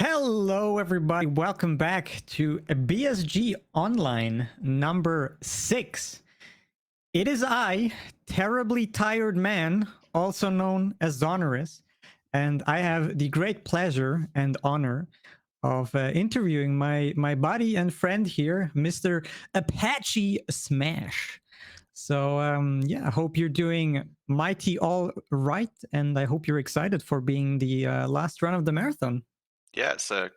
Hello, everybody. Welcome back to BSG Online number 6. It is I, terribly tired man, also known as Xoneris, and I have the great pleasure and honor of interviewing my buddy and friend here, Mr. ApacheSmash. So, yeah, I hope you're doing mighty all right, and I hope you're excited for being the last run of the marathon. Yeah, it's a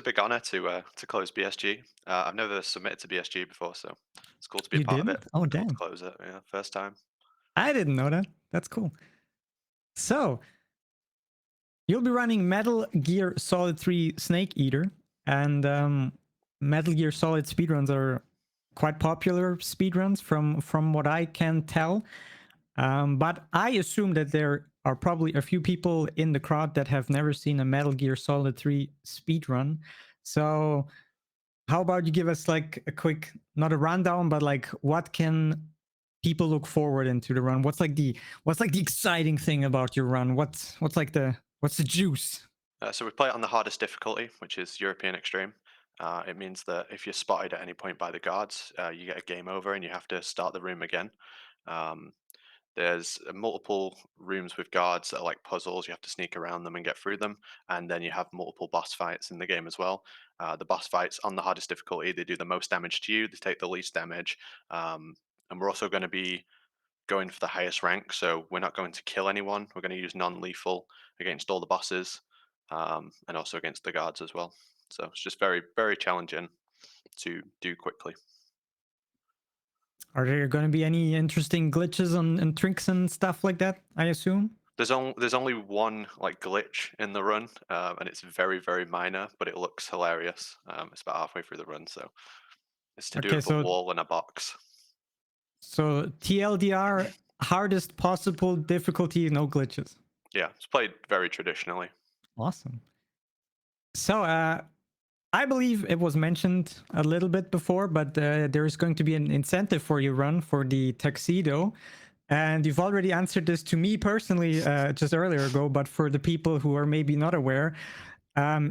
big honor to close BSG. I've never submitted to BSG before, so it's cool to be a You part of it. didn't? Oh, Cool to damn. close it. Yeah, first time. I didn't know that. That's cool. So, you'll be running Metal Gear Solid 3 Snake Eater, and Metal Gear Solid speedruns are quite popular speedruns from what I can tell. But I assume that there are probably a few people in the crowd that have never seen a Metal Gear Solid 3 speedrun. So, how about you give us like a quick, not a rundown, but like what can people look forward into the run? What's like the exciting thing about your run? What's the juice? So we play it on the hardest difficulty, which is European Extreme. It means that if you're spotted at any point by the guards, you get a game over and you have to start the room again. Um, There's multiple rooms with guards that are like puzzles. You have to sneak around them and get through them. And then you have multiple boss fights in the game as well. The boss fights on the hardest difficulty, they do the most damage to you, they take the least damage. And we're also going to be going for the highest rank. So we're not going to kill anyone. We're going to use non lethal against all the bosses and also against the guards as well. So it's just very, very challenging to do quickly. Are there going to be any interesting glitches and tricks and stuff like that? I assume. There's only one like glitch in the run, and it's very very minor, but it looks hilarious. It's about halfway through the run, so it's to do Okay, with a so wall and a box. TLDR, hardest possible difficulty, no glitches. Yeah, it's played very traditionally. Awesome. So, I believe it was mentioned a little bit before, but there is going to be an incentive for your run for the Tuxedo. And you've already answered this to me personally just earlier ago, but for the people who are maybe not aware,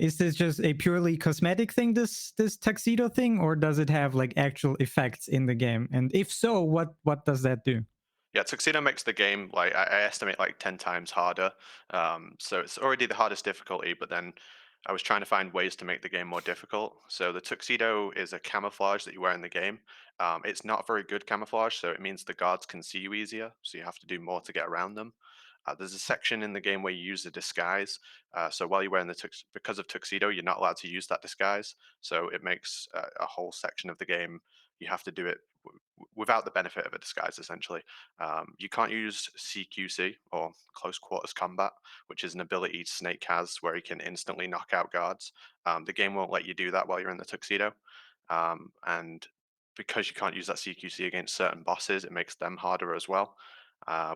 is this just a purely cosmetic thing, this Tuxedo thing, or does it have like actual effects in the game? And if so, what does that do? Yeah, Tuxedo makes the game like I estimate like 10 times harder. So it's already the hardest difficulty, but then I was trying to find ways to make the game more difficult. So the Tuxedo is a camouflage that you wear in the game. It's not very good camouflage, so it means the guards can see you easier. So you have to do more to get around them. There's a section in the game where you use a disguise. So while you're wearing because of Tuxedo, you're not allowed to use that disguise. So it makes a whole section of the game you have to do it without the benefit of a disguise, essentially. You can't use CQC or close quarters combat, which is an ability Snake has where he can instantly knock out guards. The game won't let you do that while you're in the Tuxedo. And because you can't use that CQC against certain bosses, it makes them harder as well.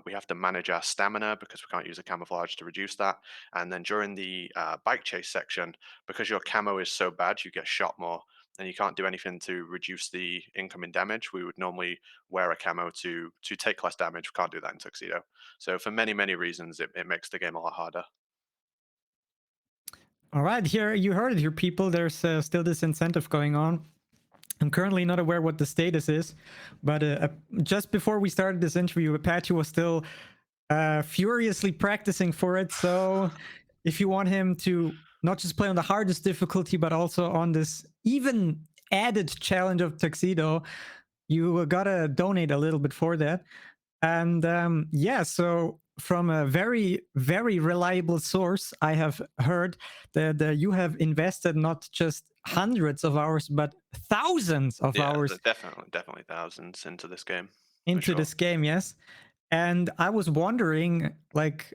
We have to manage our stamina because we can't use a camouflage to reduce that. And then during the bike chase section, because your camo is so bad, you get shot more and you can't do anything to reduce the incoming damage. We would normally wear a camo to take less damage. We can't do that in Tuxedo. So for many, many reasons, it makes the game a lot harder. All right, here you heard it, here, people. There's still this incentive going on. I'm currently not aware what the status is, but just before we started this interview, Apache was still furiously practicing for it. So if you want him to not just play on the hardest difficulty, but also on this even added challenge of Tuxedo, you gotta donate a little bit for that. And yeah, so from a very, very reliable source, I have heard that you have invested not just hundreds of hours, but thousands of Yeah, hours definitely thousands into this game for into sure. this game. Yes, and I was wondering, like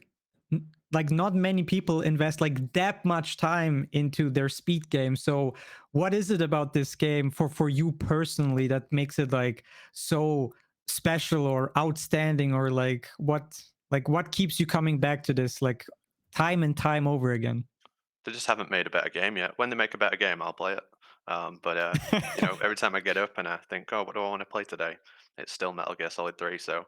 not many people invest like that much time into their speed game. So, what is it about this game for you personally that makes it like so special or outstanding, or like what keeps you coming back to this like time and time over again? They just haven't made a better game yet. When they make a better game, I'll play it. But every time I get up and I think, oh, what do I want to play today? It's still Metal Gear Solid 3. So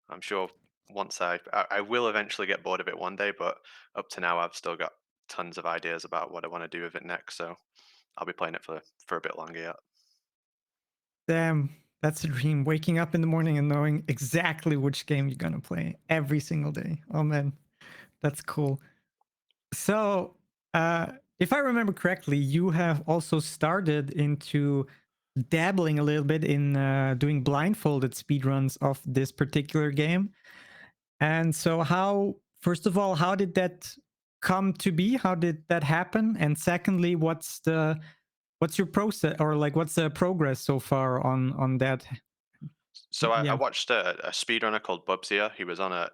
I'm sure once I will eventually get bored of it one day, but up to now, I've still got tons of ideas about what I want to do with it next. So I'll be playing it for a bit longer yet. Damn, that's a dream. Waking up in the morning and knowing exactly which game you're gonna play every single day. Oh man, that's cool. So, if I remember correctly, you have also started into dabbling a little bit in doing blindfolded speedruns of this particular game. And so, first of all, how did that come to be? How did that happen? And secondly, what's your process, or like what's the progress so far on that? So I Yeah. watched a speedrunner called Bubsier. He was on a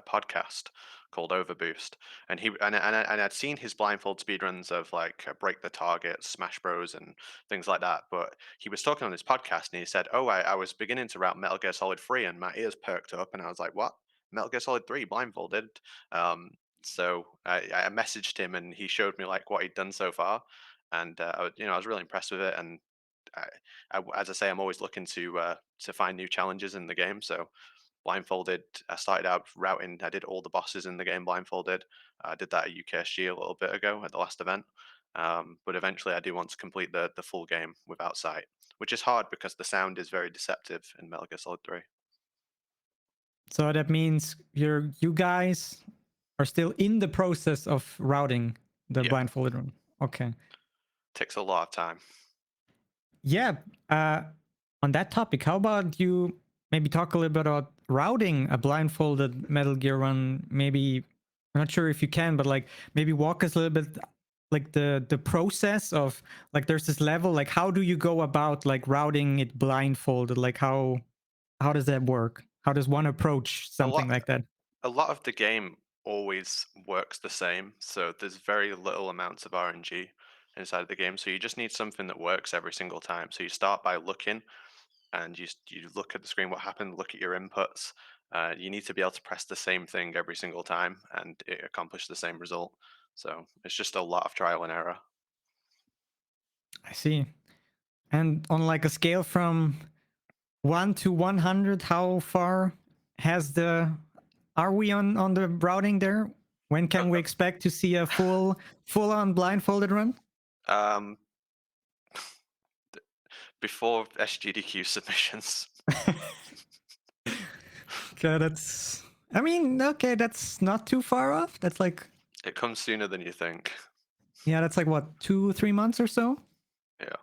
podcast called Overboost, and I'd seen his blindfold speedruns of like Break the Target, Smash Bros, and things like that. But he was talking on his podcast, and he said, "Oh, I was beginning to route Metal Gear Solid 3, and my ears perked up, and I was like, what? Metal Gear Solid 3 blindfolded?" Um, so I messaged him, and he showed me like what he'd done so far, and I was really impressed with it, and I, as I say, I'm always looking to find new challenges in the game. So blindfolded, I started out routing. I did all the bosses in the game blindfolded. I did that at UKSG a little bit ago at the last event. But eventually, I do want to complete the full game without sight, which is hard because the sound is very deceptive in Metal Gear Solid 3. So that means you guys are still in the process of routing the Yeah, blindfolded room. Okay. takes a lot of time. Yeah. On that topic, how about you maybe talk a little bit about routing a blindfolded Metal Gear run? Maybe I'm not sure if you can, but like maybe walk us a little bit like the process of like there's this level, like how do you go about like routing it blindfolded? Like how does that work? How does one approach A something lot like that? a lot of the game always works the same, so there's very little amounts of RNG inside of the game. So you just need something that works every single time. So you start by looking, and you look at the screen, what happened, look at your inputs. You need to be able to press the same thing every single time, and it accomplish the same result. So it's just a lot of trial and error. I see. And on like a scale from 1 to 100, how far has the are we on the routing there? When Uh, can we expect to see a full on blindfolded run? um, before SGDQ submissions, Okay, that's I mean, okay, that's not too far off. That's like it comes sooner than you think. yeah, that's like what, 2 3 months or so? Yeah.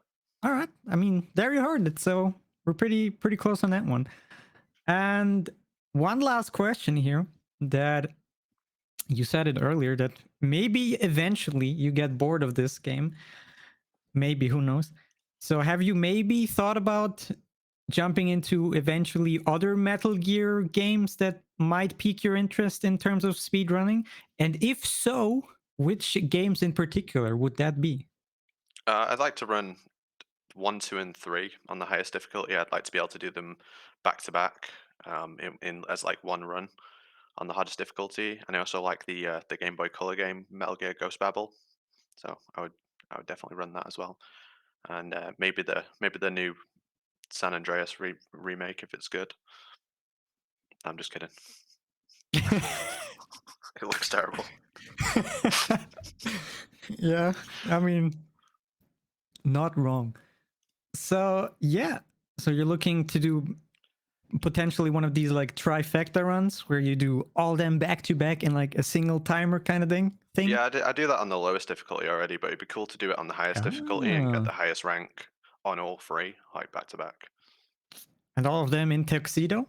All right. I mean, there you heard it. So we're pretty close on that one. And one last question here that you said it earlier that maybe eventually you get bored of this game. Maybe, who knows? So have you maybe thought about jumping into eventually other Metal Gear games that might pique your interest in terms of speedrunning? And if so, which games in particular would that be? I'd like to run 1, 2, and 3 on the highest difficulty. I'd like to be able to do them back to back, in as like one run on the hardest difficulty. And I also like the Game Boy Color game Metal Gear Ghost Babel. So I would definitely run that as well. And maybe the new San Andreas remake if it's good. I'm just kidding. It looks terrible. Yeah, I mean, not wrong. So, yeah. So you're looking to do potentially one of these like trifecta runs where you do all them back to back in like a single timer kind of thing? Yeah, I do that on the lowest difficulty already, but it'd be cool to do it on the highest difficulty and get Ah. the highest rank on all three, like back to back. And all of them in Tuxedo?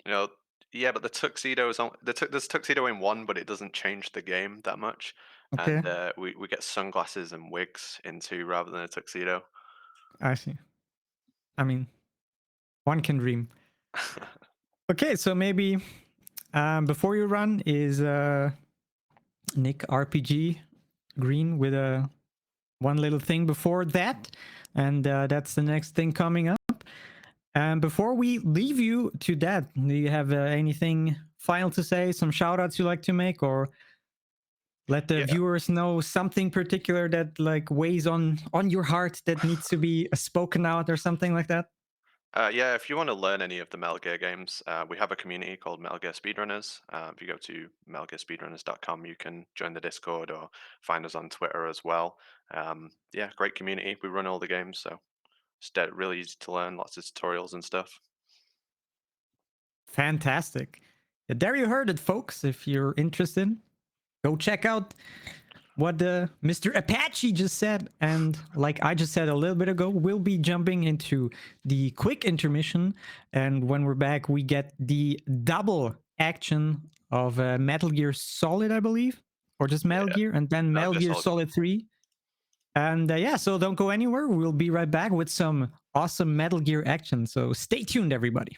You know, yeah, but the tuxedo is on there's tuxedo in one, but it doesn't change the game that much. Okay, And we get sunglasses and wigs in two rather than a tuxedo. I see. I mean, one can dream. Okay, so maybe before you run is Nick RPG green with a one little thing before that, and that's the next thing coming up. And before we leave you to that, do you have anything final to say? Some shout outs you like to make, or let the Yeah, viewers know something particular that like weighs on your heart that needs to be spoken out or something like that? Yeah, if you want to learn any of the Metal Gear games, we have a community called Metal Gear Speedrunners. If you go to metalgearspeedrunners.com, you can join the Discord or find us on Twitter as well. Yeah, great community. We run all the games, so it's really easy to learn. Lots of tutorials and stuff. Fantastic. There you heard it, folks. If you're interested, go check out what Mr. Apache just said. And like I just said a little bit ago, we'll be jumping into the quick intermission. And when we're back, we get the double action of Metal Gear Solid, I believe, or just Metal Yeah, Gear, and then Metal Gear Solid 3. And yeah, so don't go anywhere. We'll be right back with some awesome Metal Gear action. So stay tuned, everybody.